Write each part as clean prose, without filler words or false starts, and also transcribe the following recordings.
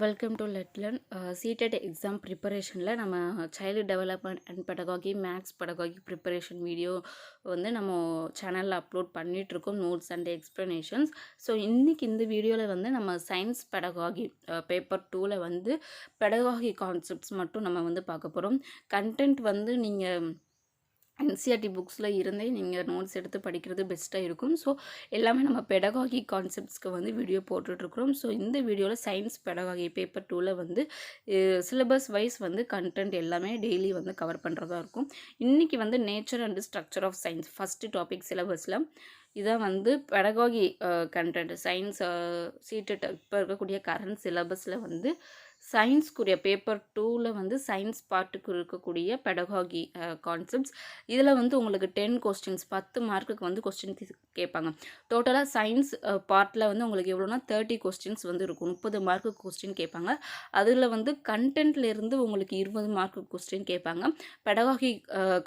Welcome to லெட்லன் CTET exam ப்ரிப்பரேஷனில் நம்ம child development and pedagogy maths pedagogy preparation video வந்து நம்ம சேனலில் அப்லோட் பண்ணிகிட்ருக்கோம் நோட்ஸ் அண்ட் எக்ஸ்ப்ளனேஷன்ஸ். ஸோ இன்றைக்கி இந்த வீடியோவில் வந்து நம்ம சயின்ஸ் பெடகாகி பேப்பர் 2ல் வந்து பெடகாகி கான்செப்ட்ஸ் மட்டும் நம்ம வந்து பார்க்க போகிறோம். கண்டென்ட் வந்து நீங்கள் என்சிஆர்டி புக்ஸில் இருந்தே நீங்கள் நோட்ஸ் எடுத்து படிக்கிறது பெஸ்ட்டாக இருக்கும். ஸோ எல்லாமே நம்ம பெடகாகி கான்செப்ட்ஸ்க்கு வந்து வீடியோ போட்டுட்ருக்குறோம். ஸோ இந்த வீடியோவில் சயின்ஸ் பெடகாகி பேப்பர் 2ல் வந்து சிலபஸ் வைஸ் வந்து கண்டென்ட் எல்லாமே டெய்லி வந்து கவர் பண்ணுறதா இருக்கும். இன்றைக்கி வந்து nature and structure of science first topic சிலபஸில் இதான் வந்து பெடகாகி கண்டென்ட் சயின்ஸ் சீட்டட் இப்போ இருக்கக்கூடிய கரண்ட் சிலபஸில் வந்து சயின்ஸ்க்குரிய பேப்பர் 2ல் வந்து சயின்ஸ் பார்ட்டுக்கு இருக்கக்கூடிய பெடகாகி கான்செப்ட்ஸ். இதில் வந்து உங்களுக்கு 10 கொஸ்டின்ஸ் 10 மார்க்குக்கு வந்து கொஸ்டின் கேட்பாங்க. டோட்டலாக சயின்ஸ் பார்ட்டில் வந்து உங்களுக்கு எவ்வளோனா 30 கொஸ்டின்ஸ் வந்து இருக்கும். 30 மார்க்குக்கு கொஸ்டின் கேட்பாங்க. அதில் வந்து கண்டென்ட்லேருந்து உங்களுக்கு 20 மார்க்குக்கு கொஸ்டின் கேட்பாங்க. பெடகாகி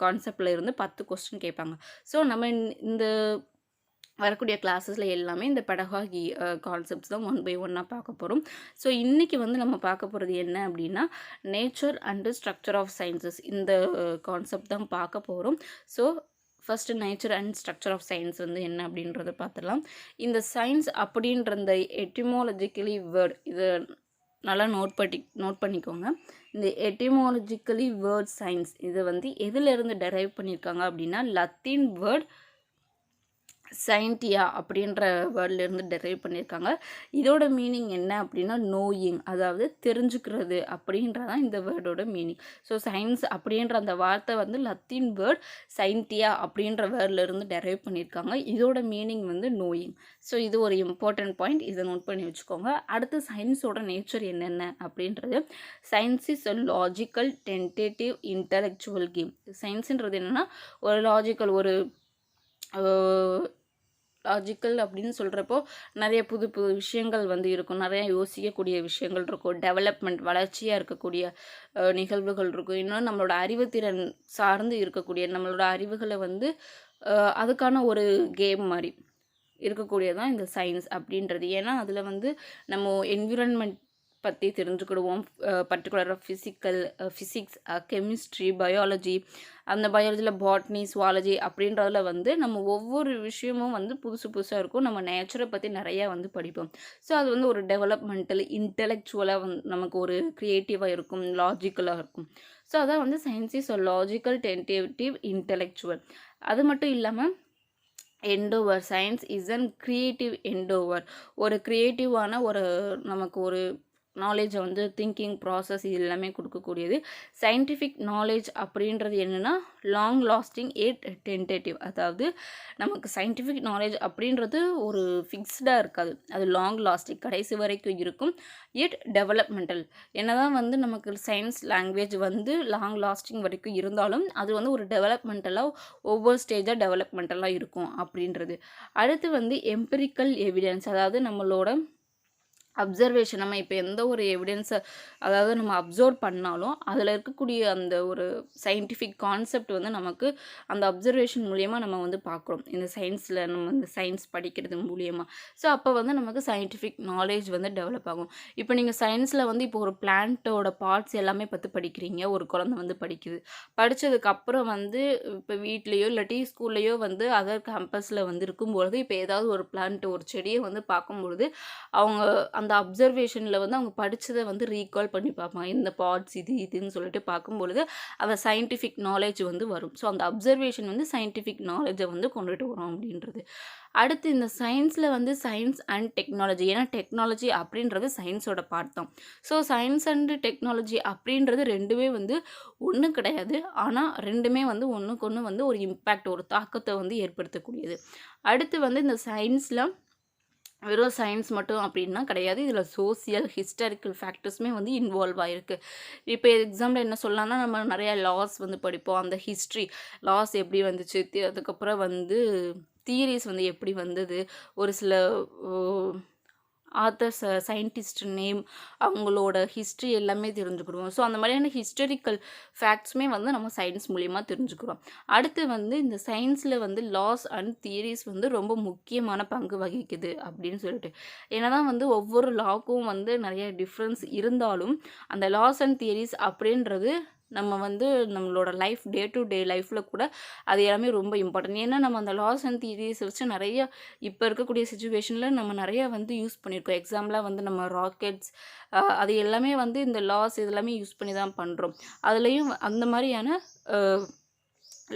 கான்செப்டில் இருந்து 10 கொஸ்டின் கேட்பாங்க. ஸோ நம்ம இந்த வரக்கூடிய கிளாஸஸில் எல்லாமே இந்த பெடகாகி கான்செப்ட்ஸ் தான் 1 by 1 பார்க்க போகிறோம். ஸோ இன்றைக்கி வந்து நம்ம பார்க்க போகிறது என்ன அப்படின்னா nature and structure of sciences இந்த கான்செப்ட் தான் பார்க்க போகிறோம். So first nature and structure of science வந்து என்ன அப்படின்றத பார்த்துடலாம். இந்த சயின்ஸ் அப்படின்ற இந்த எட்டிமாலஜிக்கலி வேர்ட் இதை நல்லா நோட் பண்ணிக்கோங்க. இந்த எட்டிமாலஜிக்கலி வேர்ட் சயின்ஸ் இதை வந்து எதிலிருந்து டெரைவ் பண்ணியிருக்காங்க அப்படின்னா லத்தீன் வேர்ட் சயின்டியா அப்படின்ற வேர்ட்லேருந்து டெரைவ் பண்ணியிருக்காங்க. இதோட மீனிங் என்ன அப்படின்னா நோயிங், அதாவது தெரிஞ்சுக்கிறது அப்படின்றதான் இந்த வேர்டோட மீனிங். ஸோ சயின்ஸ் அப்படின்ற அந்த வார்த்தை வந்து லத்தீன் வேர்ட் சயின்டியா அப்படின்ற வேர்ட்லேருந்து டெரைவ் பண்ணியிருக்காங்க. இதோட மீனிங் வந்து நோயிங். ஸோ இது ஒரு இம்பார்ட்டன்ட் பாயிண்ட், இதை நோட் பண்ணி வச்சுக்கோங்க. அடுத்து சயின்ஸோட நேச்சர் என்னென்ன அப்படின்றது science is a logical tentative intellectual game. சயின்ஸுன்றது என்னென்னா ஒரு லாஜிக்கல் லாஜிக்கல் அப்படின்னு சொல்கிறப்போ நிறைய புது புது விஷயங்கள் வந்து இருக்கும், நிறையா யோசிக்கக்கூடிய விஷயங்கள் இருக்கும், டெவலப்மெண்ட் வளர்ச்சியாக இருக்கக்கூடிய நிகழ்வுகள் இருக்கும். இன்னும் நம்மளோட அறிவுத்திறன் சார்ந்து இருக்கக்கூடிய நம்மளோட அறிவுகளை வந்து அதுக்கான ஒரு கேம் மாதிரி இருக்கக்கூடியதான் இந்த சயின்ஸ் அப்படின்றது. ஏன்னா அதில் வந்து நம்ம என்விரான்மெண்ட் பற்றி தெரிஞ்சுக்கிடுவோம். பர்டிகுலராக ஃபிசிக்ஸ் கெமிஸ்ட்ரி பயாலஜி, அந்த பயாலஜியில் பாட்னி சுவாலஜி அப்படின்றதுல வந்து நம்ம ஒவ்வொரு விஷயமும் வந்து புதுசு புதுசாக இருக்கும். நம்ம நேச்சரை பற்றி நிறையா வந்து படிப்போம். ஸோ அது வந்து ஒரு டெவலப்மெண்டல் இன்டெலெக்சுவலாக வந்து நமக்கு ஒரு க்ரியேட்டிவாக இருக்கும், லாஜிக்கலாக இருக்கும். ஸோ அதான் வந்து சயின்ஸ் இஸ் ஒரு லாஜிக்கல் டென்டேட்டிவ் இன்டெலெக்சுவல். அது மட்டும் இல்லாமல் Endeavour science is an creative Endeavour. ஒரு க்ரியேட்டிவான நமக்கு ஒரு நாலேஜை வந்து திங்கிங் ப்ராசஸ் இது எல்லாமே கொடுக்கக்கூடியது. சயின்டிஃபிக் நாலேஜ் அப்படின்றது என்னென்னா லாங் லாஸ்டிங் எட் டென்டேட்டிவ். அதாவது நமக்கு சயின்டிஃபிக் நாலேஜ் அப்படின்றது ஒரு ஃபிக்ஸ்டாக இருக்காது, அது லாங் லாஸ்டிங் கடைசி வரைக்கும் இருக்கும். எட் டெவலப்மெண்டல், என்னதான் வந்து நமக்கு சயின்ஸ் லாங்குவேஜ் வந்து லாங் லாஸ்டிங் வரைக்கும் இருந்தாலும் அது வந்து ஒரு டெவலப்மெண்டலாக ஒவ்வொரு ஸ்டேஜாக டெவலப்மெண்டலாக இருக்கும் அப்படின்றது. அடுத்து வந்து எம்பிரிக்கல் எவிடன்ஸ், அதாவது நம்மளோட அப்சர்வேஷன். நம்ம இப்போ எந்த ஒரு எவிடன்ஸை அதாவது நம்ம அப்சர்வ் பண்ணாலும் அதில் இருக்கக்கூடிய அந்த ஒரு சயின்டிஃபிக் கான்செப்ட் வந்து நமக்கு அந்த அப்சர்வேஷன் மூலியமாக நம்ம வந்து பார்க்குறோம் இந்த சயின்ஸில். நம்ம இந்த சயின்ஸ் படிக்கிறது மூலியமாக. ஸோ அப்போ வந்து நமக்கு சயின்டிஃபிக் நாலேஜ் வந்து டெவலப் ஆகும். இப்போ நீங்கள் சயின்ஸில் வந்து இப்போ ஒரு பிளான்ட்டோட பார்ட்ஸ் எல்லாமே பற்றி படிக்கிறீங்க, ஒரு குழந்தை வந்து படிக்குது. படித்ததுக்கப்புறம் வந்து இப்போ வீட்லேயோ இல்லாட்டி ஸ்கூல்லையோ வந்து அதர் கேம்பஸில் வந்து இருக்கும்பொழுது இப்போ ஏதாவது ஒரு பிளான்ட் ஒரு செடியை வந்து பார்க்கும்பொழுது அவங்க அந்த அப்சர்வேஷனில் வந்து அவங்க படித்ததை வந்து ரீகால் பண்ணி பார்ப்பாங்க. இந்த பார்ட்ஸ் இதுன்னு சொல்லிட்டு பார்க்கும்பொழுது அந்த சயின்டிஃபிக் நாலேஜ் வந்து வரும். ஸோ அந்த அப்சர்வேஷன் வந்து சயின்டிஃபிக் நாலேஜை வந்து கொண்டுட்டு வரும் அப்படின்றது. அடுத்து இந்த சயின்ஸில் வந்து சயின்ஸ் அண்ட் டெக்னாலஜி, ஏன்னா டெக்னாலஜி அப்படின்றது சயின்ஸோட பார்ட் தான். ஸோ சயின்ஸ் அண்டு டெக்னாலஜி அப்படின்றது ரெண்டுமே வந்து ஒன்றும் கிடையாது, ஆனால் ரெண்டுமே வந்து ஒன்றுக்கு ஒன்று வந்து ஒரு இம்பேக்ட் ஒரு தாக்கத்தை வந்து ஏற்படுத்தக்கூடியது. அடுத்து வந்து இந்த சயின்ஸில் வெறும் சயின்ஸ் மட்டும் அப்படின்னா கிடையாது, இதில் சோசியல் ஹிஸ்டாரிக்கல் ஃபேக்டர்ஸுமே வந்து இன்வால்வ் ஆகிருக்கு. இப்போ எக்ஸாம்பிள் என்ன சொல்லலாம்னா நம்ம நிறையா லாஸ் வந்து படிப்போம், அந்த ஹிஸ்ட்ரி லாஸ் எப்படி வந்துச்சு, அதுக்கப்புறம் வந்து தியரிஸ் வந்து எப்படி வந்தது, ஒரு சில ஆத்தர்ஸ், சயின்டிஸ்ட் நேம், அவங்களோட ஹிஸ்ட்ரி எல்லாமே தெரிஞ்சுக்கிடுவோம். ஸோ அந்த மாதிரியான ஹிஸ்டாரிக்கல் ஃபேக்ட்ஸுமே வந்து நம்ம சயின்ஸ் மூலியமாக தெரிஞ்சுக்கிறோம். அடுத்து வந்து இந்த சயின்ஸில் வந்து லாஸ் அண்ட் தியரிஸ் வந்து ரொம்ப முக்கியமான பங்கு வகிக்குது அப்படின்னு சொல்லிட்டு. என்னதான் வந்து ஒவ்வொரு லாக்கும் வந்து நிறைய டிஃப்ரென்ஸ் இருந்தாலும் அந்த லாஸ் அண்ட் தியரிஸ் அப்படின்றது நம்ம வந்து நம்மளோட லைஃப் டே டு டே லைஃப்பில் கூட அது எல்லாமே ரொம்ப இம்பார்ட்டன்ட். ஏன்னா நம்ம அந்த லாஸ் அண்ட் தியரிஸ் வச்சு நிறைய இப்போ இருக்கக்கூடிய சுச்சுவேஷனில் நம்ம நிறைய வந்து யூஸ் பண்ணியிருக்கோம். எக்ஸாம்பிளாக வந்து நம்ம ராக்கெட்ஸ் அது எல்லாமே வந்து இந்த லாஸ் இதெல்லாமே யூஸ் பண்ணி தான் பண்ணுறோம். அதுலேயும் அந்த மாதிரியான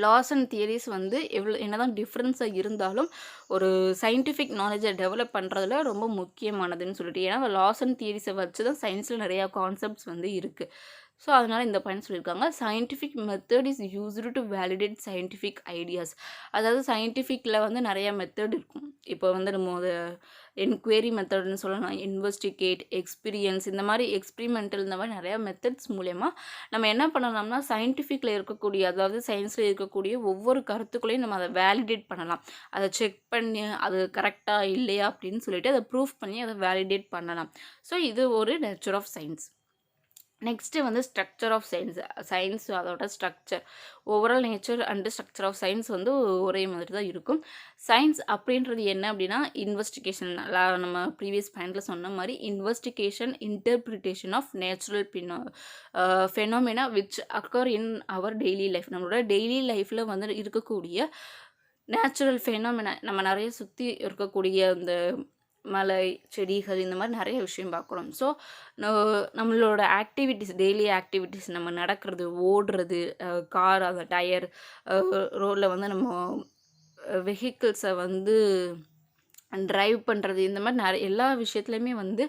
லாஸ் அண்ட் தியரிஸ் வந்து என்னதான் டிஃப்ரென்ஸாக இருந்தாலும் ஒரு சயின்டிஃபிக் நாலேஜை டெவலப் பண்ணுறதுல ரொம்ப முக்கியமானதுன்னு சொல்லிட்டு. ஏன்னா லாஸ் அண்ட் தியரிஸை வச்சு தான் சயின்ஸில் நிறையா கான்செப்ட்ஸ் வந்து இருக்குது. ஸோ அதனால் இந்த பாயிண்ட் சொல்லியிருக்காங்க. Scientific method is used to validate scientific ideas. அதாவது சயின்டிஃபிக்கில் வந்து நிறையா மெத்தட் இருக்கும். இப்போ வந்து நம்ம என்கொயரி மெத்தட்னு சொல்லலாம், இன்வெஸ்டிகேட், எக்ஸ்பீரியன்ஸ், இந்த மாதிரி எக்ஸ்பிரிமெண்டல், இந்த மாதிரி நிறையா மெத்தட்ஸ் மூலயமா நம்ம என்ன பண்ணலாம்னா சயின்டிஃபிக்கில் இருக்கக்கூடிய அதாவது சயின்ஸில் இருக்கக்கூடிய ஒவ்வொரு கருத்துக்களையும் நம்ம அதை வேலிடேட் பண்ணலாம். அதை செக் பண்ணி அது கரெக்டாக இல்லையா அப்படின்னு சொல்லிட்டு அதை ப்ரூஃப் பண்ணி அதை வேலிடேட் பண்ணலாம். ஸோ இது ஒரு நேச்சர் ஆஃப் சயின்ஸ். நெக்ஸ்ட்டு வந்து ஸ்ட்ரக்சர் ஆஃப் சயின்ஸ். சயின்ஸ் அதோட structure, overall nature and structure of science வந்து ஒரே மாதிரி தான் இருக்கும். சயின்ஸ் அப்படின்றது என்ன அப்படின்னா இன்வெஸ்டிகேஷன், நம்ம ப்ரீவியஸ் பாயிண்டில் சொன்ன மாதிரி investigation, interpretation of natural phenomena which occur in our daily life. நம்மளோட டெய்லி லைஃப்பில் வந்து இருக்கக்கூடிய நேச்சுரல் ஃபெனோமெனா, நம்ம நிறைய சுற்றி இருக்கக்கூடிய அந்த மலை, செடிகள், இந்த மாதிரி நிறைய விஷயம் பார்க்குறோம். ஸோ நம்மளோட ஆக்டிவிட்டீஸ், டெய்லி ஆக்டிவிட்டீஸ், நம்ம நடக்கிறது, ஓடுறது, கார் அந்த டயர், ரோட்டில் வந்து நம்ம வெஹிக்கிள்ஸை வந்து ட்ரைவ் பண்ணுறது, இந்த மாதிரி நிறைய எல்லா விஷயத்துலையுமே வந்து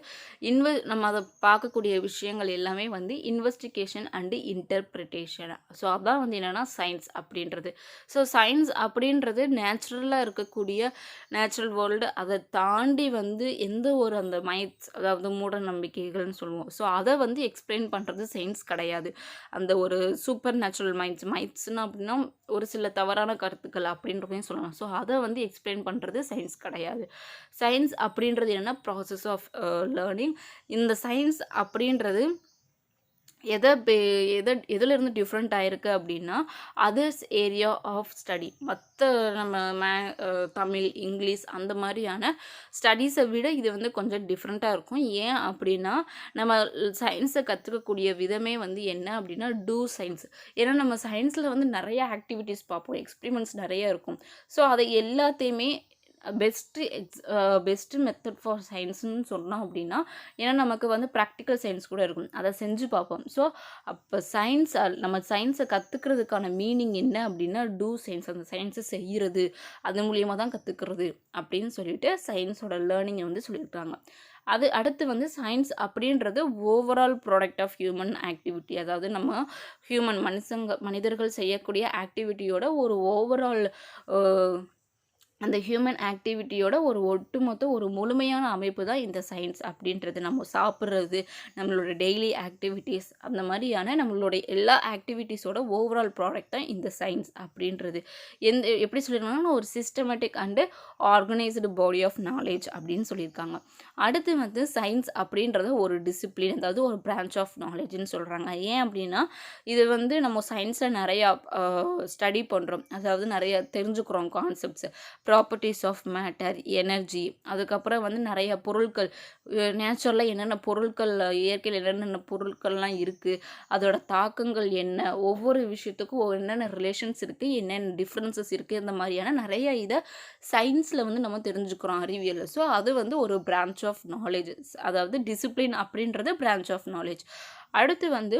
நம்ம அதை பார்க்கக்கூடிய விஷயங்கள் எல்லாமே வந்து இன்வெஸ்டிகேஷன் அண்டு இன்டர்பிரிட்டேஷன். ஸோ அதான் வந்து என்னென்னா சயின்ஸ் அப்படின்றது. ஸோ சயின்ஸ் அப்படின்றது நேச்சுரலாக இருக்கக்கூடிய நேச்சுரல் வேர்ல்டு, அதை தாண்டி வந்து எந்த ஒரு அந்த மைட்ஸ், அதாவது மூட நம்பிக்கைகள்னு சொல்லுவோம். ஸோ அதை வந்து எக்ஸ்பிளைன் பண்ணுறது சயின்ஸ் கிடையாது. அந்த ஒரு சூப்பர் நேச்சுரல் மைட்ஸ்னா அப்படின்னா ஒரு சில தவறான கருத்துக்கள் அப்படின்றதையும் சொல்லலாம். ஸோ அதை வந்து எக்ஸ்பிளைன் பண்ணுறது சயின்ஸ் கிடையாது. சயின்ஸ் அப்படின்றது என்னென்னா ப்ராசஸ் ஆஃப் லேர்னிங். இந்த சயின்ஸ் அப்படின்றது எதிலிருந்து டிஃப்ரெண்ட் ஆயிருக்கு அப்படின்னா அதர்ஸ் ஏரியா ஆஃப் ஸ்டடி. மற்ற நம்ம தமிழ், இங்கிலீஷ் அந்த மாதிரியான ஸ்டடீஸை விட இது வந்து கொஞ்சம் டிஃப்ரெண்ட்டாக இருக்கும். ஏன் அப்படின்னா நம்ம சயின்ஸை கற்றுக்கக்கூடிய விதமே வந்து என்ன அப்படின்னா டூ சயின்ஸ். ஏன்னா நம்ம சயின்ஸில் வந்து நிறைய ஆக்டிவிட்டீஸ் பார்ப்போம், எக்ஸ்பிரிமெண்ட்ஸ் நிறைய இருக்கும். ஸோ அதை எல்லாத்தையுமே பெஸ்ட்டு மெத்தட் ஃபார் சயின்ஸ்னு சொன்னோம் அப்படின்னா, ஏன்னா நமக்கு வந்து ப்ராக்டிக்கல் சயின்ஸ் கூட இருக்கும், அதை செஞ்சு பார்ப்போம். ஸோ அப்போ நம்ம சயின்ஸை கற்றுக்கிறதுக்கான மீனிங் என்ன அப்படின்னா டூ சயின்ஸ், அந்த சயின்ஸை செய்கிறது, அது மூலியமாக தான் கற்றுக்கிறது அப்படின்னு சொல்லிட்டு சயின்ஸோட லேர்னிங்கை வந்து சொல்லியிருக்காங்க. அடுத்து வந்து சயின்ஸ் அப்படின்றது overall product of human activity. அதாவது நம்ம மனிதர்கள் செய்யக்கூடிய ஆக்டிவிட்டியோட ஒரு ஓவரால் அந்த ஹியூமன் ஆக்டிவிட்டியோட ஒரு ஒட்டுமொத்த ஒரு முழுமையான அமைப்பு தான் இந்த சயின்ஸ் அப்படின்றது. நம்ம சாப்பிட்றது, நம்மளோட டெய்லி ஆக்டிவிட்டீஸ், அந்த மாதிரியான நம்மளுடைய எல்லா ஆக்டிவிட்டீஸோட ஓவரால் ப்ராடக்ட் தான் இந்த சயின்ஸ் அப்படின்றது. எப்படி சொல்லியிருக்காங்கன்னா ஒரு systematic and organised body of knowledge அப்படின்னு சொல்லியிருக்காங்க. அடுத்து வந்து சயின்ஸ் அப்படின்றது ஒரு டிசிப்ளின், அதாவது ஒரு பிரான்ச் ஆஃப் நாலேஜ்னு சொல்கிறாங்க. ஏன் அப்படின்னா இது வந்து நம்ம சயின்ஸில் நிறையா ஸ்டடி பண்ணுறோம், அதாவது நிறைய தெரிஞ்சுக்கிறோம் concepts, properties of matter, energy, அதுக்கப்புறம் வந்து நிறைய பொருட்கள், நேச்சுரலாக என்னென்ன பொருட்கள், இயற்கையில் என்னென்ன பொருட்கள்லாம் இருக்குது, அதோட தாக்கங்கள் என்ன, ஒவ்வொரு விஷயத்துக்கும் என்னென்ன ரிலேஷன்ஸ் இருக்குது, என்னென்ன டிஃப்ரென்சஸ் இருக்குது, இந்த மாதிரியான நிறைய இதை சயின்ஸில் வந்து நம்ம தெரிஞ்சுக்கிறோம் அறிவியல். ஸோ அது வந்து ஒரு பிரான்ச் ஆஃப் நாலேஜ், அதாவது டிசிப்ளின் அப்படின்றது பிரான்ச் ஆஃப் நாலேஜ். அடுத்து வந்து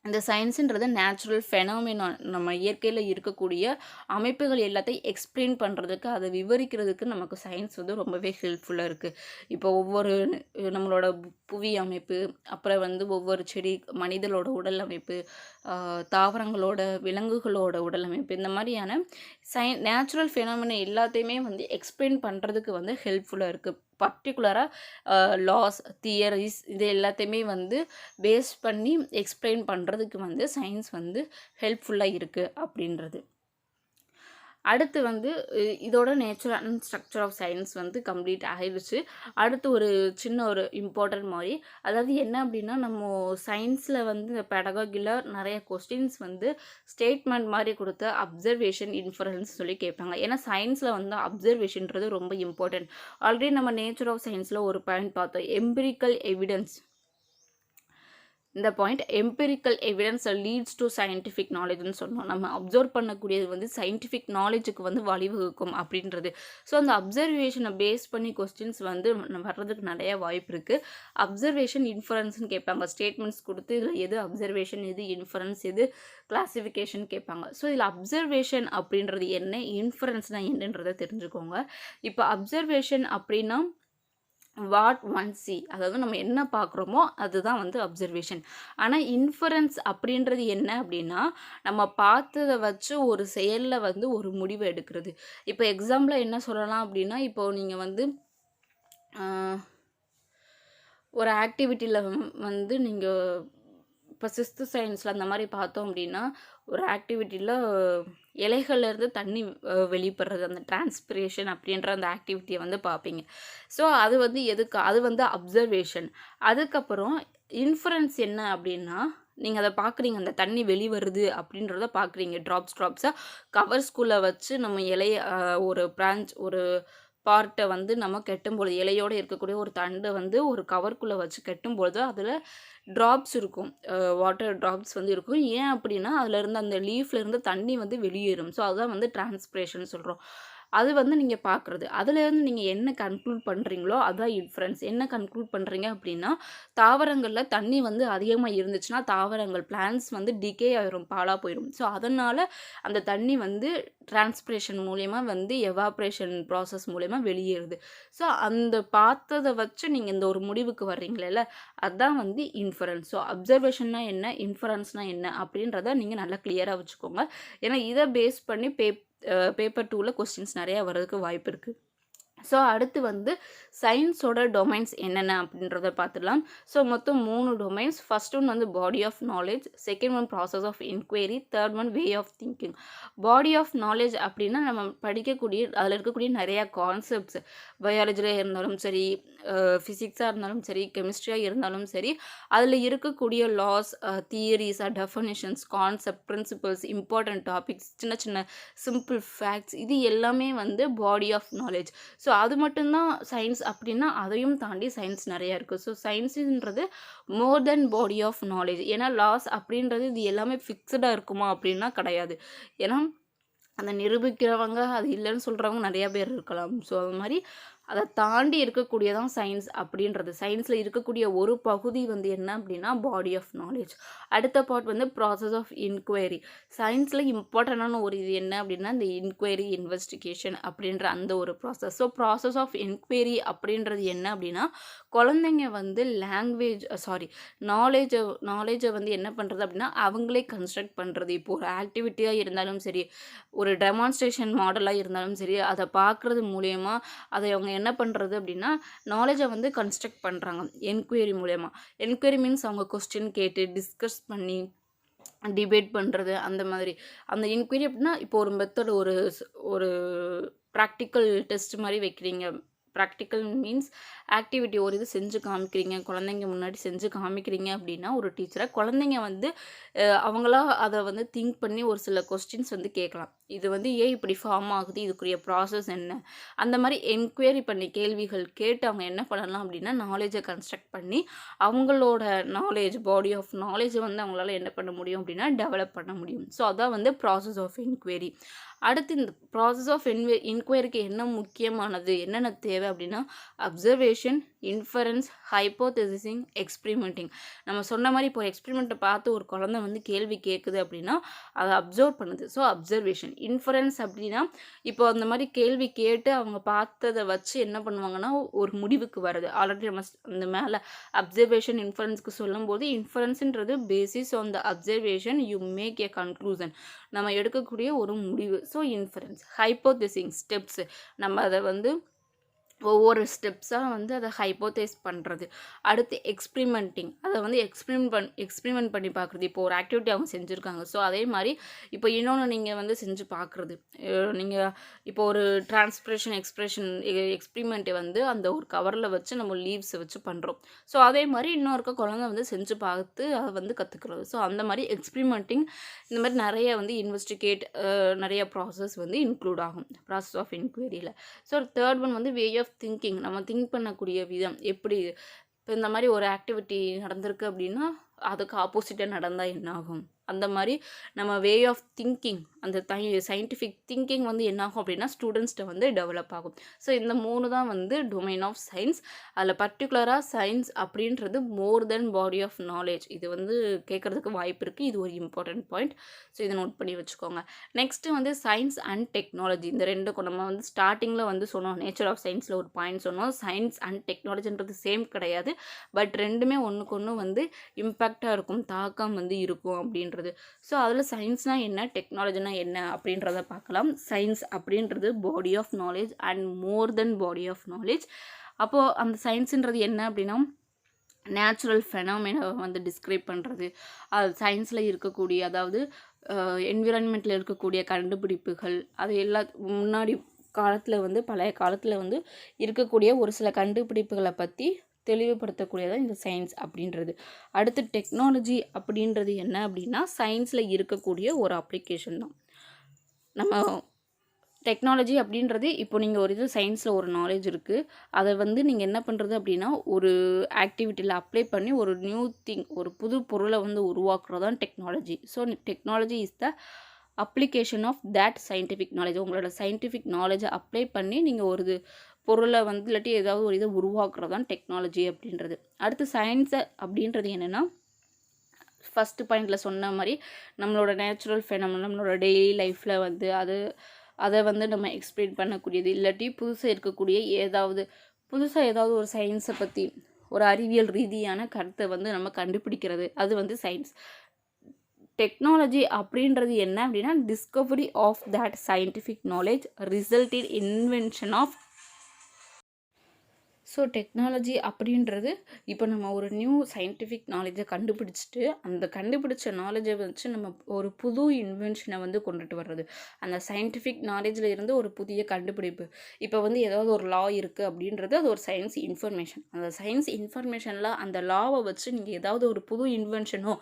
இந்த சயின்ஸுன்றது நேச்சுரல் ஃபெனாமினா, நம்ம இயற்கையில் இருக்கக்கூடிய அமைப்புகள் எல்லாத்தையும் எக்ஸ்பிளைன் பண்ணுறதுக்கு, அதை விவரிக்கிறதுக்கு நமக்கு சயின்ஸ் வந்து ரொம்பவே ஹெல்ப்ஃபுல்லாக இருக்குது. இப்போ ஒவ்வொரு நம்மளோட புவி அமைப்பு, அப்புறம் வந்து ஒவ்வொரு செடி, மனிதனோட உடல் அமைப்பு, தாவரங்களோட, விலங்குகளோட உடல் அமைப்பு, இந்த மாதிரியான நேச்சுரல் ஃபெனாமினா எல்லாத்தையுமே வந்து எக்ஸ்பிளைன் பண்ணுறதுக்கு வந்து ஹெல்ப்ஃபுல்லாக இருக்குது. பர்டிகுலராக லாஸ், தியரிஸ், இது எல்லாத்தையுமே வந்து பேஸ் பண்ணி எக்ஸ்பிளைன் பண்ணுறதுக்கு வந்து சயின்ஸ் வந்து ஹெல்ப்ஃபுல்லாக இருக்குது அப்படின்றது. அடுத்து வந்து இதோட nature and structure of science வந்து கம்ப்ளீட் ஆயிடுச்சு. அடுத்து ஒரு சின்ன ஒரு இம்பார்ட்டன்ட் மாதிரி, அதாவது என்ன அப்படின்னா, நம்ம சயின்ஸில் வந்து இந்த பெடகாகியில் நிறைய கொஸ்டின்ஸ் வந்து ஸ்டேட்மெண்ட் மாதிரி கொடுத்து அப்சர்வேஷன் இன்ஃபரன்ஸ் சொல்லி கேட்பாங்க. ஏன்னா சயின்ஸில் வந்து அப்சர்வேஷன்றது ரொம்ப இம்பார்ட்டன்ட். ஆல்ரெடி நம்ம நேச்சர் ஆஃப் சயின்ஸில் ஒரு பாயிண்ட் பார்த்தோம், எம்பிரிக்கல் எவிடன்ஸ். இந்த point empirical evidence leads to scientific நாலேஜ்னு சொன்னோம். நம்ம அப்சர்வ் பண்ணக்கூடியது வந்து சயின்டிஃபிக் நாலேஜுக்கு வந்து வழிவகுக்கும் அப்படின்றது. ஸோ அந்த அப்சர்வேஷனை பேஸ் பண்ணி கொஸ்டின்ஸ் வந்து வர்றதுக்கு நிறைய வாய்ப்பு இருக்குது. அப்சர்வேஷன் இன்ஃபரன்ஸ்னு கேட்பாங்க. ஸ்டேட்மெண்ட்ஸ் கொடுத்து இதில் எது அப்சர்வேஷன், எது இன்ஃபரன்ஸ், எது கிளாசிஃபிகேஷன் கேட்பாங்க. ஸோ இதில் அப்சர்வேஷன் அப்படின்றது என்ன, இன்ஃபரன்ஸ்னால் என்னன்றதை தெரிஞ்சுக்கோங்க. இப்போ அப்சர்வேஷன் அப்படின்னா வாட் ஒன் சி, அதாவது நம்ம என்ன பார்க்குறோமோ அதுதான் வந்து அப்சர்வேஷன். ஆனால் இன்ஃபரன்ஸ் அப்படின்றது என்ன அப்படின்னா, நம்ம பார்த்ததை வச்சு ஒரு செயலில் வந்து ஒரு முடிவு எடுக்கிறது. இப்போ எக்ஸாம்பிளாக என்ன சொல்லலாம் அப்படின்னா, இப்போது நீங்கள் வந்து ஒரு ஆக்டிவிட்டியில் வந்து நீங்கள் இப்போ 6th சயின்ஸில் அந்த மாதிரி பார்த்தோம் அப்படின்னா, ஒரு ஆக்டிவிட்டியில் இலைகள்லேருந்து தண்ணி வெளிப்படுறது, அந்த டிரான்ஸ்பிரேஷன் அப்படின்ற அந்த ஆக்டிவிட்டியை வந்து பார்ப்பீங்க. ஸோ அது வந்து எதுக்கு, அது வந்து அப்சர்வேஷன். அதுக்கப்புறம் இன்ஃபரன்ஸ் என்ன அப்படின்னா, நீங்கள் அதை பார்க்குறீங்க, அந்த தண்ணி வெளிவருது அப்படின்றத பார்க்குறீங்க. ட்ராப்ஸாக கவர்ஸ்குள்ளே வச்சு நம்ம இலைய ஒரு பிரான்ச், ஒரு பார்ட்டை வந்து நம்ம கெட்டும்பொழுது, இலையோடு இருக்கக்கூடிய ஒரு தண்டை வந்து ஒரு கவர்க்குள்ளே வச்சு கெட்டும்பொழுது அதில் ட்ராப்ஸ் இருக்கும், வாட்டர் ட்ராப்ஸ் வந்து இருக்கும். ஏன் அப்படின்னா அதுலேருந்து அந்த லீஃப்லேருந்து தண்ணி வந்து வெளியேறும். ஸோ அதுதான் வந்து டிரான்ஸ்பிரேஷன் சொல்கிறோம். அது வந்து நீங்கள் பார்க்குறது. அதுலேருந்து நீங்கள் என்ன கன்க்ளூட் பண்ணுறீங்களோ அதுதான் இன்ஃபரன்ஸ். என்ன கன்க்ளூட் பண்ணுறீங்க அப்படின்னா, தாவரங்களில் தண்ணி வந்து அதிகமாக இருந்துச்சுன்னா தாவரங்கள் பிளான்ஸ் வந்து டிகே ஆயிரும், பாலாக போயிடும். ஸோ அதனால் அந்த தண்ணி வந்து டிரான்ஸ்பிரேஷன் மூலயமா வந்து எவாப்ரேஷன் ப்ராசஸ் மூலயமா வெளியேறுது. ஸோ அந்த பார்த்ததை வச்சு நீங்கள் இந்த ஒரு முடிவுக்கு வர்றீங்களே, அதுதான் வந்து இன்ஃபரன்ஸ். ஸோ அப்சர்வேஷன்னா என்ன, இன்ஃபரன்ஸ்னால் என்ன அப்படின்றத நீங்கள் நல்லா கிளியராக வச்சுக்கோங்க. ஏன்னா இதை பேஸ் பண்ணி பேப்பர் 2ல் கொஸ்டின்ஸ் நிறையா வர்றதுக்கு வாய்ப்பு இருக்குது. ஸோ அடுத்து வந்து சயின்ஸோட டொமைன்ஸ் என்னென்ன அப்படின்றத பார்த்துடலாம். ஸோ மொத்தம் 3 டொமைன்ஸ். ஃபர்ஸ்ட் ஒன் வந்து body of knowledge, second one process of enquiry, third one way of thinking. Body of knowledge அப்படின்னா நம்ம படிக்கக்கூடிய அதில் இருக்கக்கூடிய நிறையா கான்செப்ட்ஸ், பயாலஜியில் இருந்தாலும் சரி, ஃபிசிக்ஸாக இருந்தாலும் சரி, கெமிஸ்ட்ரியாக இருந்தாலும் சரி, அதில் இருக்கக்கூடிய laws, theories, definitions, concept, principles, important topics, சின்ன சின்ன சிம்பிள் ஃபேக்ட்ஸ், இது எல்லாமே வந்து பாடி ஆஃப் நாலேஜ். ஸோ அது மட்டும்தான் சயின்ஸ் அப்படின்னா, அதையும் தாண்டி சயின்ஸ் நிறையா இருக்குது. ஸோ சயின்ஸுன்றது more than body of knowledge. ஏன்னா லாஸ் அப்படின்றது இது எல்லாமே ஃபிக்ஸ்டாக இருக்குமா அப்படின்னா கிடையாது. ஏன்னா அதை நிரூபிக்கிறவங்க, அது இல்லைன்னு சொல்கிறவங்க நிறையா பேர் இருக்கலாம். ஸோ அது மாதிரி அதை தாண்டி இருக்கக்கூடியதான் சயின்ஸ் அப்படின்றது. சயின்ஸில் இருக்கக்கூடிய ஒரு பகுதி வந்து என்ன அப்படின்னா பாடி ஆஃப் நாலேஜ். அடுத்த பார்ட் வந்து ப்ராசஸ் ஆஃப் இன்கொயரி. சயின்ஸில் இம்பார்ட்டண்டான ஒரு இது என்ன அப்படின்னா இந்த இன்கொயரி, இன்வெஸ்டிகேஷன் அப்படின்ற அந்த ஒரு process. So process of enquiry அப்படின்றது என்ன அப்படின்னா, குழந்தைங்க வந்து நாலேஜை வந்து என்ன பண்ணுறது அப்படின்னா அவங்களே கன்ஸ்ட்ரக்ட் பண்ணுறது. இப்போ ஒரு ஆக்டிவிட்டியாக இருந்தாலும் சரி, ஒரு டெமான்ஸ்ட்ரேஷன் மாடலாக இருந்தாலும் சரி, அதை பார்க்குறது மூலயமா அதை அவங்க என்ன பண்ணுறது அப்படின்னா நாலேஜை வந்து கன்ஸ்ட்ரக்ட் பண்ணுறாங்க என்கொயரி மூலயமா. என்கொயரி மீன்ஸ் அவங்க கொஸ்டின் கேட்டு டிஸ்கஸ் பண்ணி டிபேட் பண்ணுறது, அந்த மாதிரி. அந்த என்கொயரி அப்படின்னா இப்போ ஒரு மெத்தட், ஒரு ப்ராக்டிக்கல் டெஸ்ட் மாதிரி வைக்கிறீங்க. ப்ராக்டிக்கல் மீன்ஸ் ஆக்டிவிட்டி, ஒரு இது செஞ்சு காமிக்கிறீங்க, குழந்தைங்க முன்னாடி செஞ்சு காமிக்கிறீங்க அப்படின்னா ஒரு டீச்சரை, குழந்தைங்க வந்து அவங்களா அதை வந்து திங்க் பண்ணி ஒரு சில கொஸ்டின்ஸ் வந்து கேட்கலாம். இது வந்து ஏன் இப்படி ஃபார்ம் ஆகுது, இதுக்குரிய ப்ராசஸ் என்ன, அந்த மாதிரி என்கொயரி பண்ணி கேள்விகள் கேட்டு அவங்க என்ன பண்ணலாம் அப்படின்னா நாலேஜை கன்ஸ்ட்ரக்ட் பண்ணி அவங்களோட நாலேஜ், பாடி ஆஃப் நாலேஜை வந்து அவங்களால என்ன பண்ண முடியும் அப்படின்னா டெவலப் பண்ண முடியும். ஸோ அதான் வந்து ப்ராசஸ் ஆஃப் என்கொயரி. அடுத்து இந்த ப்ராசஸ் ஆஃப் இன்கொயரிக்கு என்ன முக்கியமானது, என்னென்ன தேவை அப்படின்னா அப்சர்வேஷன், இன்ஃபரன்ஸ், ஹைப்போதெசிசிங், எக்ஸ்பிரிமெண்டிங். நம்ம சொன்ன மாதிரி இப்போ எக்ஸ்பிரிமெண்ட்டை பார்த்து ஒரு குழந்தை வந்து கேள்வி கேட்குது அப்படின்னா அதை அப்சர்வ் பண்ணுது. So observation. இன்ஃபரன்ஸ் அப்படின்னா இப்போ அந்த மாதிரி கேள்வி கேட்டு அவங்க பார்த்ததை வச்சு என்ன பண்ணுவாங்கன்னா ஒரு முடிவுக்கு வருது. ஆல்ரெடி நம்ம அந்த மேலே அப்சர்வேஷன் இன்ஃபரன்ஸ்க்கு சொல்லும்போது இன்ஃபரன்ஸுன்றது basis on the observation you make a conclusion, நம்ம எடுக்கக்கூடிய ஒரு முடிவு. So inference. ஹைப்போதெசிங் ஸ்டெப்ஸ், நம்ம அதை வந்து ஒவ்வொரு ஸ்டெப்ஸாக வந்து அதை ஹைப்போதைஸ் பண்ணுறது. அடுத்து எக்ஸ்பிரிமெண்டிங், அதை வந்து எக்ஸ்பிரிமெண்ட் பண்ணி பார்க்குறது. இப்போ ஒரு ஆக்டிவிட்டி அவங்க செஞ்சுருக்காங்க. ஸோ அதே மாதிரி இப்போ இன்னொன்று நீங்கள் வந்து செஞ்சு பார்க்குறது. நீங்கள் இப்போ ஒரு டிரான்ஸ்பிரேஷன் எக்ஸ்பிரிமெண்ட்டை வந்து அந்த ஒரு கவரில் வச்சு நம்ம லீவ்ஸை வச்சு பண்ணுறோம். ஸோ அதே மாதிரி இன்னொருக்க குழந்தை வந்து செஞ்சு பார்த்து அதை வந்து கற்றுக்கிறது. ஸோ அந்த மாதிரி எக்ஸ்பிரிமெண்டிங், இந்த மாதிரி நிறைய வந்து இன்வெஸ்டிகேட், நிறைய ப்ராசஸ் வந்து இன்க்ளூட் ஆகும் ப்ராசஸ் ஆஃப் என்கொயரியில். ஸோ தேர்ட் ஒன் வந்து வே ஆஃப் திங்கிங், நம்ம திங்க் பண்ணக்கூடிய விதம் எப்படி. இப்போ இந்த மாதிரி ஒரு ஆக்டிவிட்டி நடந்திருக்கு அப்படின்னா அதுக்கு ஆப்போசிட்டாக நடந்தால் என்ன ஆகும், அந்த மாதிரி நம்ம வே ஆஃப் திங்கிங், அந்த சயின்டிஃபிக் திங்கிங் வந்து என்னாகும் அப்படின்னா ஸ்டூடெண்ட்ஸ்கிட்ட வந்து டெவலப் ஆகும். ஸோ இந்த 3 தான் வந்து டொமைன் ஆஃப் சயின்ஸ். அதில் பர்டிகுலராக சயின்ஸ் அப்படின்றது மோர் தென் பாடி ஆஃப் நாலேஜ். இது வந்து கேட்குறதுக்கு வாய்ப்பு இருக்குது. இது ஒரு இம்பார்ட்டன்ட் பாயிண்ட். ஸோ இதை நோட் பண்ணி வச்சுக்கோங்க. நெக்ஸ்ட்டு வந்து சயின்ஸ் அண்ட் டெக்னாலஜி, இந்த ரெண்டுக்கும் நம்ம வந்து ஸ்டார்டிங்கில் வந்து சொன்னோம், நேச்சர் ஆஃப் சயின்ஸில் ஒரு பாயிண்ட் சொன்னோம். சயின்ஸ் அண்ட் டெக்னாலஜின்றது சேம் கிடையாது, பட் ரெண்டுமே ஒன்றுக்கு ஒன்று வந்து இம்பேக்டாக இருக்கும், தாக்கம் வந்து இருக்கும் அப்படின்றது. ஸோ அதில் சயின்ஸ்னால் என்ன, டெக்னாலஜினா என்ன அப்படின்றத பார்க்கலாம். சயின்ஸ் அப்படின்றது body of knowledge and more than body of knowledge. அப்போது அந்த சயின்ஸுன்றது என்ன அப்படின்னா நேச்சுரல் ஃபெனாமினா வந்து டிஸ்கிரைப் பண்ணுறது. அது சயின்ஸில் இருக்கக்கூடிய, அதாவது என்விரான்மெண்ட்டில் இருக்கக்கூடிய கண்டுபிடிப்புகள், அது எல்லா முன்னாடி காலத்தில் வந்து பழைய காலத்தில் வந்து இருக்கக்கூடிய ஒரு சில கண்டுபிடிப்புகளை பற்றி தெளிவுபடுத்தக்கூடியதான் இந்த சயின்ஸ் அப்படின்றது. அடுத்து டெக்னாலஜி அப்படின்றது என்ன அப்படின்னா சயின்ஸில் இருக்கக்கூடிய ஒரு அப்ளிகேஷன் தான். நம்ம டெக்னாலஜி அப்படின்றது இப்போ நீங்கள் ஒரு இது சயின்ஸில் ஒரு நாலேஜ் இருக்குது, அதை வந்து நீங்கள் என்ன பண்ணுறது அப்படின்னா ஒரு ஆக்டிவிட்டியில் அப்ளை பண்ணி ஒரு நியூ திங், ஒரு புது பொருளை வந்து உருவாக்குறது தான் technology. So technology is the application of that scientific knowledge. உங்களோட சயின்டிஃபிக் நாலேஜை அப்ளை பண்ணி நீங்கள் ஒரு பொருளை வந்து இல்லாட்டி ஏதாவது ஒரு இதை உருவாக்குறது தான் டெக்னாலஜி அப்படின்றது. அடுத்து சயின்ஸை அப்படின்றது என்னென்னா ஃபஸ்ட்டு பாயிண்டில் சொன்ன மாதிரி நம்மளோட நேச்சுரல் ஃபெனாமினா, நம்மளோட டெய்லி லைஃப்பில் வந்து அதை வந்து நம்ம எக்ஸ்பிளைன் பண்ணக்கூடியது, இல்லாட்டி புதுசாக ஏதாவது ஒரு சயின்ஸை பற்றி ஒரு அறிவியல் ரீதியான கருத்தை வந்து நம்ம கண்டுபிடிக்கிறது, அது வந்து சயின்ஸ். டெக்னாலஜி அப்படின்றது என்ன அப்படின்னா discovery of that scientific knowledge result in invention of. So technology அப்படின்றது இப்போ நம்ம ஒரு நியூ சயின்டிஃபிக் நாலேஜை கண்டுபிடிச்சிட்டு அந்த கண்டுபிடிச்ச நாலேஜை வச்சு நம்ம ஒரு புது இன்வென்ஷனை வந்து கொண்டுட்டு வர்றது. அந்த சயின்டிஃபிக் நாலேஜில் இருந்து ஒரு புதிய கண்டுபிடிப்பு. இப்போ வந்து ஏதாவது ஒரு லா இருக்குது அப்படின்றது அது ஒரு சயின்ஸ் இன்ஃபர்மேஷன். அந்த சயின்ஸ் இன்ஃபர்மேஷனில் அந்த லாவை வச்சு நீங்கள் ஏதாவது ஒரு புது இன்வென்ஷனோ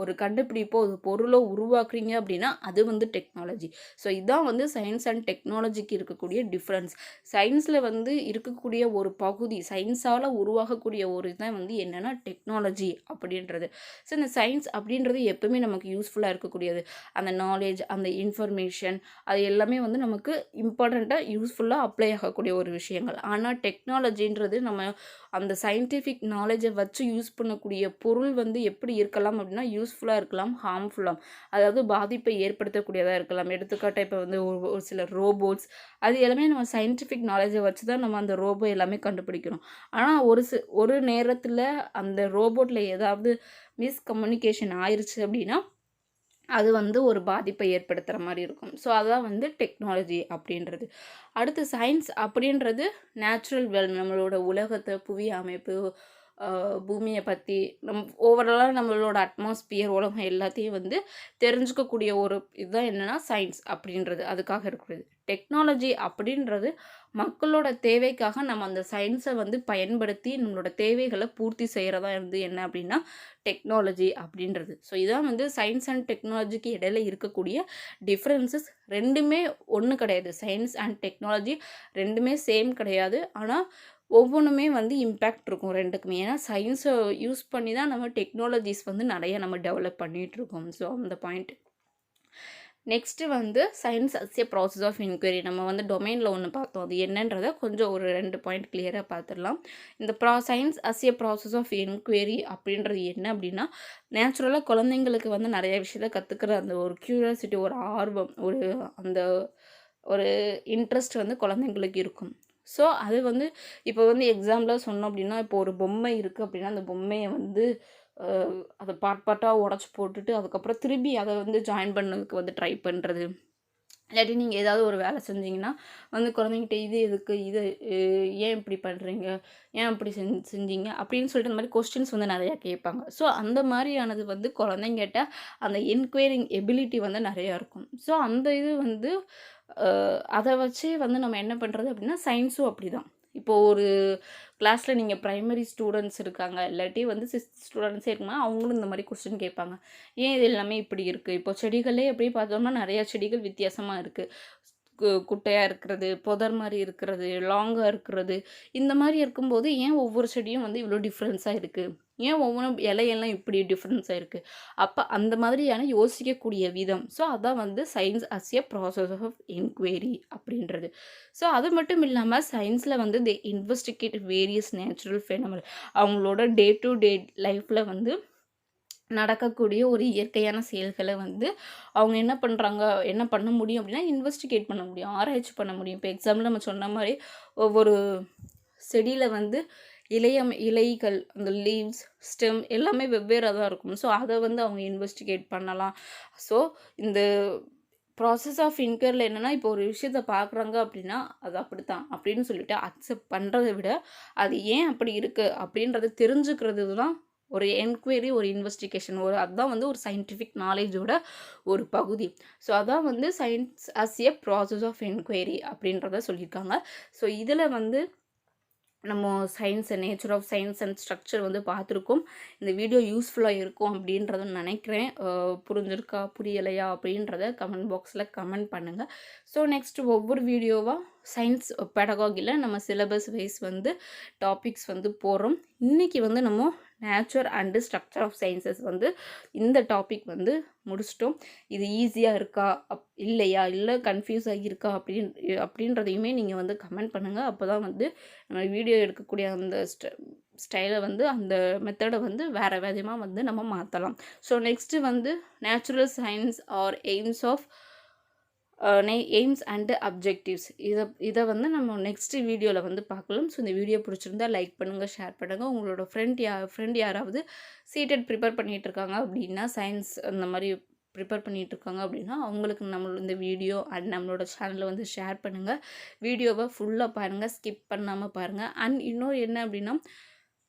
ஒரு கண்டுபிடிப்போ ஒரு பொருளோ உருவாக்குறீங்க அப்படின்னா அது வந்து டெக்னாலஜி. ஸோ இதுதான் வந்து சயின்ஸ் அண்ட் டெக்னாலஜிக்கு இருக்கக்கூடிய டிஃப்ரென்ஸ். சயின்ஸில் வந்து இருக்கக்கூடிய ஒரு பகுதி, சயின்ஸால் உருவாகக்கூடிய ஒரு இதான் வந்து என்னென்னா டெக்னாலஜி அப்படின்றது. ஸோ இந்த சயின்ஸ் அப்படின்றது எப்பவுமே நமக்கு யூஸ்ஃபுல்லாக இருக்கக்கூடியது. அந்த நாலேஜ், அந்த இன்ஃபர்மேஷன், அது எல்லாமே வந்து நமக்கு இம்பார்ட்டண்ட்டாக யூஸ்ஃபுல்லாக அப்ளை ஆகக்கூடிய ஒரு விஷயங்கள். ஆனால் டெக்னாலஜின்றது நம்ம அந்த சயின்டிஃபிக் நாலேஜை வச்சு யூஸ் பண்ணக்கூடிய பொருள் வந்து எப்படி இருக்கலாம் அப்படின்னா யூஸ்ஃபுல்லாக இருக்கலாம், ஹார்ம்ஃபுல்லாக, அதாவது பாதிப்பை ஏற்படுத்தக்கூடியதாக இருக்கலாம். எடுத்துக்காட்டாக இப்போ வந்து ஒரு சில ரோபோட்ஸ், அது எல்லாமே நம்ம சயின்டிஃபிக் நாலேஜை வச்சு தான் நம்ம அந்த ரோபோ எல்லாமே கண்டுபிடிக்கிறோம். ஆனால் ஒரு நேரத்தில் அந்த ரோபோட்டில் ஏதாவது மிஸ்கம்யூனிகேஷன் ஆயிடுச்சு அப்படின்னா அது வந்து ஒரு பாதிப்பை ஏற்படுத்துகிற மாதிரி இருக்கும். ஸோ அதுதான் வந்து டெக்னாலஜி அப்படின்றது. அடுத்து சயின்ஸ் அப்படின்றது நேச்சுரல் வேர்ல்டு, நம்மளோட உலகத்தை, புவி அமைப்பு, பூமியை பற்றி ஓவராலாக நம்மளோட அட்மாஸ்பியர், உலகம் எல்லாத்தையும் வந்து தெரிஞ்சுக்கக்கூடிய ஒரு இதுதான் என்னென்னா சயின்ஸ் அப்படின்றது, அதுக்காக இருக்கிறது. டெக்னாலஜி அப்படின்றது மக்களோட தேவைக்காக நம்ம அந்த சயின்ஸை வந்து பயன்படுத்தி நம்மளோட தேவைகளை பூர்த்தி செய்கிறதா இருந்து என்ன அப்படின்னா டெக்னாலஜி அப்படின்றது. ஸோ இதான் வந்து சயின்ஸ் அண்ட் டெக்னாலஜிக்கு இடையில இருக்கக்கூடிய டிஃப்ரென்சஸ். ரெண்டுமே ஒன்று கிடையாது. சயின்ஸ் அண்ட் டெக்னாலஜி ரெண்டுமே சேம் கிடையாது. ஆனால் ஒவ்வொன்றுமே வந்து இம்பேக்ட் இருக்கும் ரெண்டுக்குமே. ஏன்னா சயின்ஸை யூஸ் பண்ணி தான் நம்ம டெக்னாலஜிஸ் வந்து நிறைய நம்ம டெவலப் பண்ணிகிட்ருக்கோம். ஸோ அந்த பாயிண்ட். நெக்ஸ்ட்டு வந்து science as a process of enquiry. நம்ம வந்து டொமைனில் ஒன்று பார்த்தோம், அது என்னன்றதை கொஞ்சம் ஒரு 2 பாயிண்ட் கிளியராக பார்த்துடலாம். இந்த science as a process of enquiry அப்படின்றது என்ன அப்படின்னா நேச்சுரலாக குழந்தைங்களுக்கு வந்து நிறைய விஷயத்தை கற்றுக்கிற அந்த ஒரு க்யூரியாசிட்டி, ஒரு ஆர்வம், ஒரு இன்ட்ரெஸ்ட் வந்து குழந்தைங்களுக்கு இருக்கும். ஸோ அது வந்து இப்போ வந்து எக்ஸாம்பிளாக சொன்னோம் அப்படின்னா இப்போ ஒரு பொம்மை இருக்குது அப்படின்னா அந்த பொம்மையை வந்து அதை பார்ட்டாக உடச்சி போட்டுட்டு அதுக்கப்புறம் திருப்பி அதை வந்து ஜாயின் பண்ணதுக்கு வந்து ட்ரை பண்ணுறது, இல்லாட்டி நீங்கள் ஏதாவது ஒரு வேலை செஞ்சீங்கன்னா வந்து குழந்தைங்கிட்ட இது எதுக்கு இது ஏன் இப்படி பண்ணுறீங்க, ஏன் இப்படி செஞ்சீங்க அப்படின்னு சொல்லிட்டு இந்த மாதிரி கொஸ்டின்ஸ் வந்து நிறையா கேட்பாங்க. ஸோ அந்த மாதிரியானது வந்து குழந்தைங்கிட்ட அந்த என்கொயரிங் எபிலிட்டி வந்து நிறையா இருக்கும். ஸோ அந்த இது வந்து அதை வச்சே வந்து நம்ம என்ன பண்ணுறது அப்படின்னா சயின்ஸும் அப்படி தான். இப்போது ஒரு கிளாஸில் நீங்கள் ப்ரைமரி ஸ்டூடெண்ட்ஸ் இருக்காங்க, இல்லாட்டி வந்து 6th ஸ்டூடெண்ட்ஸே இருக்குன்னா அவங்களும் இந்த மாதிரி கொஸ்டின் கேட்பாங்க. ஏன் இது எல்லாமே இப்படி இருக்குது? இப்போ செடிகளே எப்படி பார்த்தோம்னா நிறையா செடிகள் வித்தியாசமாக இருக்குது. குட்டையாக இருக்கிறது, புதர் மாதிரி இருக்கிறது, லாங்காக இருக்கிறது, இந்த மாதிரி இருக்கும்போது ஏன் ஒவ்வொரு செடியும் வந்து இவ்வளோ டிஃப்ரென்ஸாக இருக்குது? ஏன் ஒவ்வொன்றும் இலையெல்லாம் இப்படி டிஃப்ரென்ஸாக இருக்குது? அப்போ அந்த மாதிரியான யோசிக்கக்கூடிய விதம். ஸோ அதான் வந்து science as a process of enquiry அப்படின்றது. ஸோ அது மட்டும் இல்லாமல் சயின்ஸில் வந்து they investigate various natural phenomena. அவங்களோட டே டு டே லைஃப்பில் வந்து நடக்கக்கூடிய ஒரு இயற்கையான செயல்களை வந்து அவங்க என்ன பண்ணுறாங்க, என்ன பண்ண முடியும் அப்படின்னா இன்வெஸ்டிகேட் பண்ண முடியும், ஆராய்ச்சி பண்ண முடியும். இப்போ எக்ஸாம்பிள் நம்ம சொன்ன மாதிரி ஒவ்வொரு செடியில் வந்து இலைகள், அந்த லீவ்ஸ், ஸ்டெம் எல்லாமே வெவ்வேறாக தான் இருக்கும். ஸோ அதை வந்து அவங்க இன்வெஸ்டிகேட் பண்ணலாம். ஸோ இந்த ப்ராசஸ் ஆஃப் என்கொயரியில் என்னென்னா, இப்போ ஒரு விஷயத்த பார்க்குறாங்க அப்படின்னா அது அப்படித்தான் அப்படின்னு சொல்லிட்டு அக்செப்ட் பண்ணுறதை விட அது ஏன் அப்படி இருக்குது அப்படின்றத தெரிஞ்சுக்கிறது தான் ஒரு என்கொயரி, ஒரு இன்வெஸ்டிகேஷன். அதுதான் வந்து ஒரு சயின்டிஃபிக் நாலேஜோட ஒரு பகுதி. ஸோ அதான் வந்து science as a process of enquiry அப்படின்றத சொல்லியிருக்காங்க. ஸோ இதில் வந்து நம்ம science, nature of science and structure வந்து பார்த்துருக்கோம். இந்த வீடியோ யூஸ்ஃபுல்லாக இருக்கும் அப்படின்றத நினைக்கிறேன். புரிஞ்சிருக்கா, புரியலையா அப்படின்றத கமெண்ட் பாக்ஸில் கமெண்ட் பண்ணுங்கள். ஸோ நெக்ஸ்ட் ஒவ்வொரு வீடியோவாக சயின்ஸ் பெடகாகியில் நம்ம சிலபஸ் வைஸ் வந்து டாபிக்ஸ் வந்து போடுறோம். இன்றைக்கி வந்து நம்ம nature and structure of sciences வந்து இந்த டாபிக் வந்து முடிச்சிட்டோம். இது ஈஸியாக இருக்கா, இல்லையா, இல்லை கன்ஃபியூஸாக இருக்கா அப்படின்றதையுமே நீங்கள் வந்து கமெண்ட் பண்ணுங்கள். அப்போ தான் வந்து நம்ம வீடியோ எடுக்கக்கூடிய அந்த ஸ்டைலை வந்து அந்த மெத்தடை வந்து வேறு விதமாக வந்து நம்ம மாற்றலாம். ஸோ நெக்ஸ்ட்டு வந்து natural science are aims and objectives இதை வந்து நம்ம நெக்ஸ்ட்டு வீடியோவில் வந்து பார்க்கலாம். ஸோ இந்த வீடியோ பிடிச்சிருந்தா லைக் பண்ணுங்கள், ஷேர் பண்ணுங்கள். உங்களோட ஃப்ரெண்ட் யாராவது சீட்டட் ப்ரிப்பேர் பண்ணிகிட்ருக்காங்க அப்படின்னா, சயின்ஸ் அந்த மாதிரி ப்ரிப்பேர் பண்ணிகிட்ருக்காங்க அப்படின்னா அவங்களுக்கு இந்த வீடியோ அண்ட் நம்மளோட சேனலை வந்து ஷேர் பண்ணுங்கள். வீடியோவை ஃபுல்லாக பாருங்கள், ஸ்கிப் பண்ணாமல் பாருங்கள். அண்ட் இன்னொரு என்ன அப்படின்னா,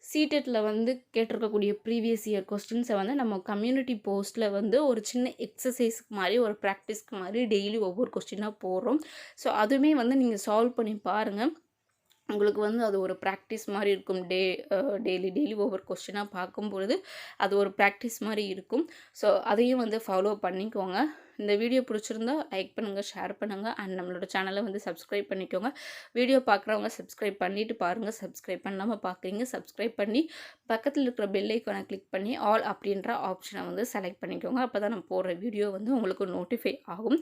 சீட்டெட்டில் வந்து கேட்டிருக்கக்கூடிய ப்ரீவியஸ் இயர் கொஸ்டின்ஸை வந்து நம்ம கம்யூனிட்டி போஸ்ட்டில் வந்து ஒரு சின்ன எக்ஸசைஸ்க்கு மாதிரி, ஒரு ப்ராக்டிஸ்க்கு மாதிரி டெய்லி ஒவ்வொரு கொஸ்டினாக போடுறோம். ஸோ அதுவுமே வந்து நீங்கள் சால்வ் பண்ணி பாருங்கள். உங்களுக்கு வந்து அது ஒரு ப்ராக்டிஸ் மாதிரி இருக்கும். டெய்லி ஒவ்வொரு கொஸ்டினாக பார்க்கும்பொழுது அது ஒரு ப்ராக்டிஸ் மாதிரி இருக்கும். ஸோ அதையும் வந்து ஃபாலோ பண்ணிக்கோங்க. இந்த வீடியோ பிடிச்சிருந்தா லைக் பண்ணுங்கள், ஷேர் பண்ணுங்கள். அண்ட் நம்மளோட சேனலை வந்து சப்ஸ்கிரைப் பண்ணிக்கோங்க. வீடியோ பார்க்குறவங்க சப்ஸ்கிரைப் பண்ணிவிட்டு பாருங்கள். சப்ஸ்கிரைப் பண்ணாமல் பார்க்குறீங்க, சப்ஸ்கிரைப் பண்ணி பக்கத்தில் இருக்கிற பெல் ஐக்கானை கிளிக் பண்ணி ஆல் அப்படின்ற ஆப்ஷனை வந்து செலக்ட் பண்ணிக்கோங்க. அப்போ தான் நான் போடுற வீடியோ வந்து உங்களுக்கு நோட்டிஃபை ஆகும்.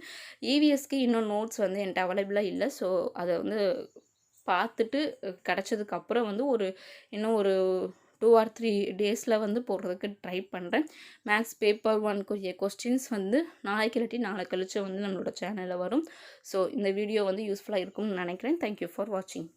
EVSக்கு இன்னும் நோட்ஸ் வந்து என்கிட்ட அவைலபிளாக இல்லை. ஸோ அதை வந்து பார்த்துட்டு கிடச்சதுக்கப்புறம் வந்து இன்னும் ஒரு 2 or 3 டேஸில் வந்து போடுறதுக்கு ட்ரை பண்ணுறேன். மேக்ஸ் பேப்பர் 1 கொஸ்டின்ஸ் வந்து நாளைக்கு இல்லாட்டி நாளை கழிச்சு வந்து நம்மளோட சேனலில் வரும். ஸோ இந்த வீடியோ வந்து யூஸ்ஃபுல்லாக இருக்கும்னு நினைக்கிறேன். தேங்க்யூ ஃபார் வாட்சிங்.